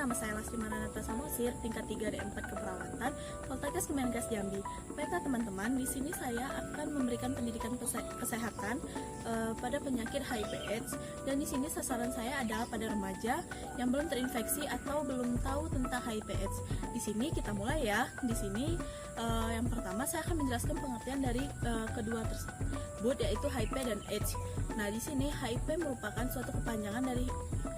nama saya Lasti Maranatha Samosir, tingkat 3 D4 Keperawatan, Poltekkes Kemenkes Jambi. Baiklah teman-teman, di sini saya akan memberikan pendidikan kesehatan pada penyakit HIV/AIDS, dan di sini sasaran saya adalah pada remaja yang belum terinfeksi atau belum tahu tentang HIV/AIDS. Di sini kita mulai ya. Di sini yang pertama saya akan menjelaskan pengertian dari kedua tersebut, yaitu HIV dan AIDS. Nah, di sini HIV merupakan suatu kepanjangan dari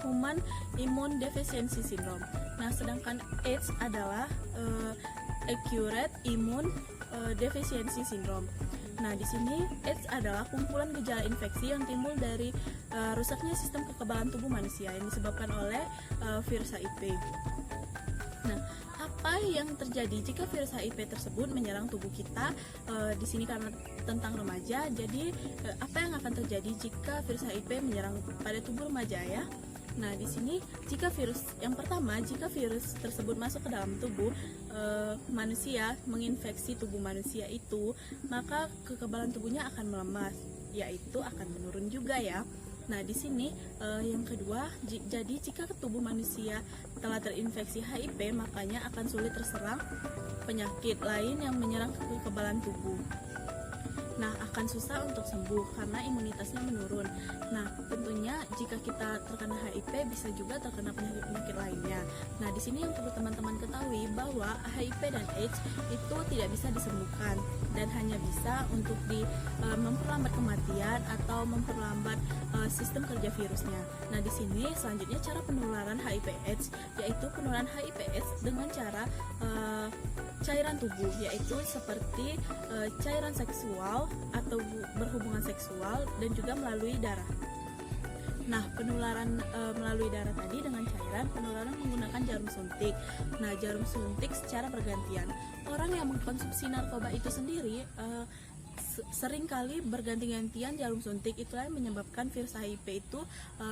Human Immune Deficiency Syndrome. Nah, sedangkan AIDS adalah Acute Immune Deficiency Syndrome. Nah, di sini AIDS adalah kumpulan gejala infeksi yang timbul dari rusaknya sistem kekebalan tubuh manusia yang disebabkan oleh virus HIV. Nah, apa yang terjadi jika virus HIV tersebut menyerang tubuh kita? Di sini karena tentang remaja, jadi apa yang akan terjadi jika virus HIV menyerang pada tubuh remaja ya? Nah, di sini jika virus tersebut masuk ke dalam tubuh manusia, menginfeksi tubuh manusia itu, maka kekebalan tubuhnya akan melemah, yaitu akan menurun juga ya. Nah, di sini yang kedua, jadi jika tubuh manusia telah terinfeksi HIV, makanya akan sulit terserang penyakit lain yang menyerang kekebalan tubuh. Nah, akan susah untuk sembuh karena imunitasnya menurun. Nah, tentunya jika kita terkena HIV bisa juga terkena penyakit-penyakit lainnya. Nah, di sini yang perlu teman-teman ketahui bahwa HIV dan AIDS itu tidak bisa disembuhkan dan hanya bisa untuk memperlambat kematian atau memperlambat sistem kerja virusnya. Nah, di sini selanjutnya cara penularan HIV/AIDS, yaitu penularan HIV/AIDS dengan cara cairan tubuh, yaitu seperti cairan seksual atau berhubungan seksual dan juga melalui darah. Nah, penularan melalui darah tadi dengan cairan, penularan menggunakan jarum suntik. Nah, jarum suntik secara bergantian. Orang yang mengkonsumsi narkoba itu sendiri seringkali berganti-gantian jarum suntik, itulah yang menyebabkan virus HIV itu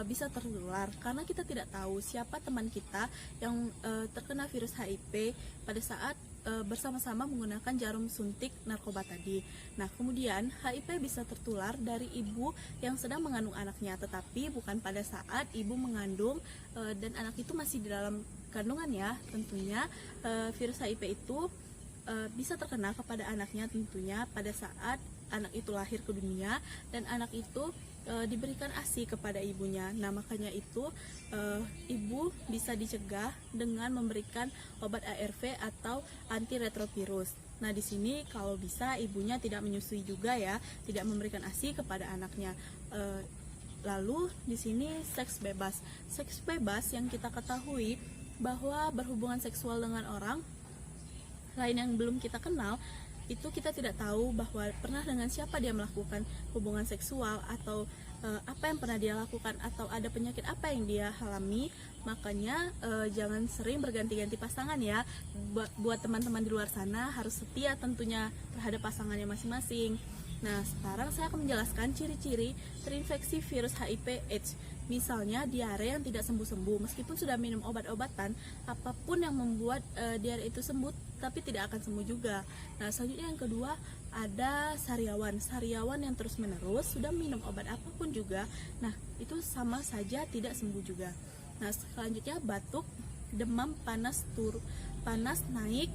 bisa tertular karena kita tidak tahu siapa teman kita yang terkena virus HIV pada saat bersama-sama menggunakan jarum suntik narkoba tadi. Nah, kemudian HIV bisa tertular dari ibu yang sedang mengandung anaknya, tetapi bukan pada saat ibu mengandung dan anak itu masih di dalam kandungannya. Tentunya virus HIV itu bisa terkena kepada anaknya tentunya pada saat anak itu lahir ke dunia dan anak itu diberikan ASI kepada ibunya. Nah, makanya itu ibu bisa dicegah dengan memberikan obat ARV atau antiretrovirus. Nah, di sini kalau bisa ibunya tidak menyusui juga ya, tidak memberikan ASI kepada anaknya. Lalu di sini seks bebas. Seks bebas yang kita ketahui bahwa berhubungan seksual dengan orang lain yang belum kita kenal, itu kita tidak tahu bahwa pernah dengan siapa dia melakukan hubungan seksual atau apa yang pernah dia lakukan atau ada penyakit apa yang dia alami. Makanya jangan sering berganti-ganti pasangan ya. Buat teman-teman di luar sana harus setia tentunya terhadap pasangannya masing-masing. Nah, sekarang saya akan menjelaskan ciri-ciri terinfeksi virus HIV/AIDS. Misalnya diare yang tidak sembuh-sembuh, meskipun sudah minum obat-obatan, apapun yang membuat diare itu sembuh, tapi tidak akan sembuh juga. Nah, selanjutnya yang kedua ada sariawan yang terus-menerus sudah minum obat apapun juga. Nah, itu sama saja tidak sembuh juga. Nah, selanjutnya batuk, demam, panas naik,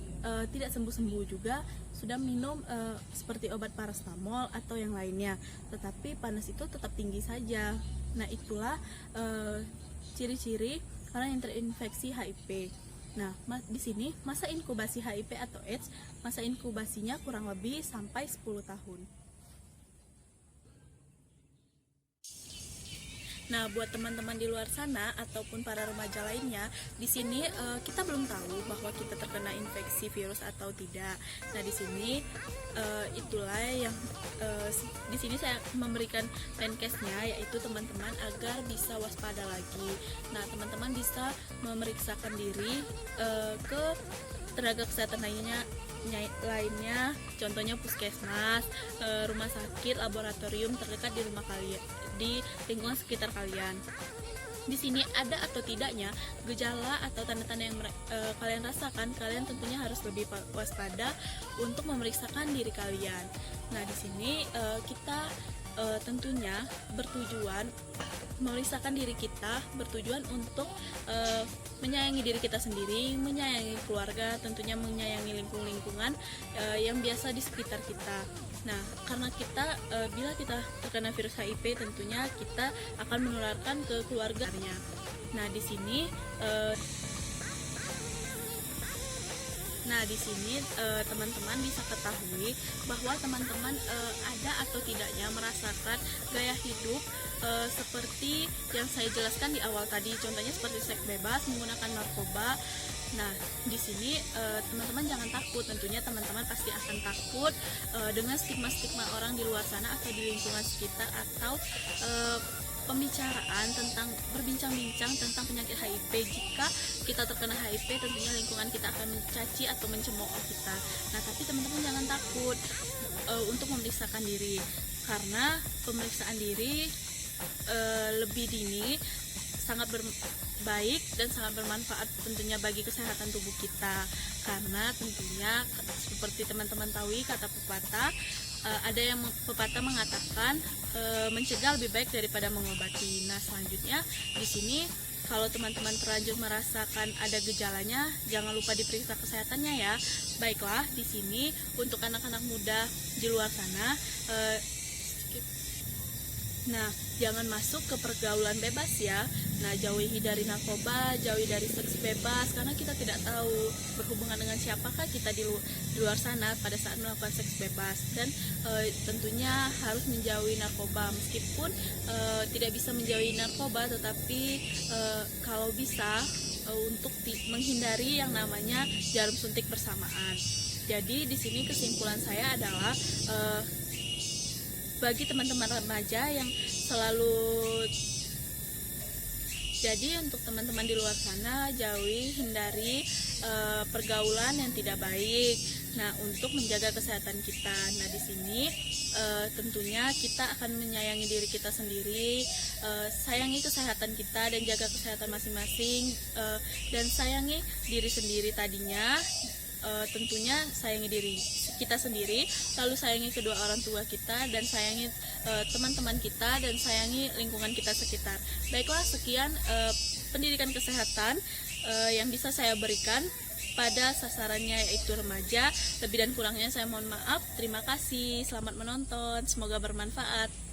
tidak sembuh-sembuh juga, sudah minum seperti obat paracetamol atau yang lainnya, tetapi panas itu tetap tinggi saja. Nah, itulah ciri-ciri orang yang terinfeksi HIV. Nah, di sini masa inkubasi HIV atau AIDS, masa inkubasinya kurang lebih sampai 10 tahun. Nah, buat teman-teman di luar sana ataupun para remaja lainnya, di sini kita belum tahu bahwa kita terkena infeksi virus atau tidak. Nah, di sini itulah yang di sini saya memberikan Menkesnya, yaitu teman-teman agar bisa waspada lagi. Nah, teman-teman bisa memeriksakan diri ke tenaga kesehatan lainnya, contohnya puskesmas, rumah sakit, laboratorium terdekat di rumah kalian, di lingkungan sekitar kalian. Di sini ada atau tidaknya gejala atau tanda-tanda yang kalian rasakan, kalian tentunya harus lebih waspada untuk memeriksakan diri kalian. Nah, di sini kita tentunya bertujuan memeriksakan diri kita, bertujuan untuk menyayangi diri kita sendiri, menyayangi keluarga, tentunya menyayangi lingkungan yang biasa di sekitar kita. Nah, karena kita bila kita terkena virus HIV, tentunya kita akan menularkan ke keluarganya. Nah, di sini teman-teman bisa ketahui bahwa teman-teman ada atau tidaknya merasakan gaya hidup seperti yang saya jelaskan di awal tadi, contohnya seperti seks bebas, menggunakan narkoba. Nah, di sini teman-teman jangan takut, tentunya teman-teman pasti akan takut dengan stigma-stigma orang di luar sana atau di lingkungan sekitar, atau pembicaraan tentang berbincang-bincang tentang penyakit HIV. Jika kita terkena HIV, tentunya lingkungan kita akan mencaci atau mencemooh kita. Nah, tapi teman-teman jangan takut untuk memeriksakan diri, karena pemeriksaan diri lebih dini sangat baik dan sangat bermanfaat tentunya bagi kesehatan tubuh kita. Karena tentunya seperti teman-teman tahu, kata pepatah, ada yang pepatah mengatakan mencegah lebih baik daripada mengobati. Nah, selanjutnya di sini kalau teman-teman terlanjur merasakan ada gejalanya, jangan lupa diperiksa kesehatannya ya. Baiklah, di sini untuk anak-anak muda di luar sana, nah, jangan masuk ke pergaulan bebas ya. Nah, jauhi dari narkoba, jauhi dari seks bebas, karena kita tidak tahu berhubungan dengan siapakah kita di luar sana pada saat melakukan seks bebas. Dan tentunya harus menjauhi narkoba, meskipun tidak bisa menjauhi narkoba, tetapi kalau bisa untuk menghindari yang namanya jarum suntik bersamaan. Jadi di sini kesimpulan saya adalah bagi teman-teman remaja yang jadi untuk teman-teman di luar sana, jauhi, hindari pergaulan yang tidak baik. Nah, untuk menjaga kesehatan kita. Nah, di sini tentunya kita akan menyayangi diri kita sendiri, sayangi kesehatan kita dan jaga kesehatan masing-masing, dan sayangi diri sendiri tadinya. Tentunya sayangi diri kita sendiri, lalu sayangi kedua orang tua kita, dan sayangi teman-teman kita, dan sayangi lingkungan kita sekitar. Baiklah, sekian pendidikan kesehatan yang bisa saya berikan pada sasarannya, yaitu remaja. Lebih dan kurangnya saya mohon maaf. Terima kasih, selamat menonton, semoga bermanfaat.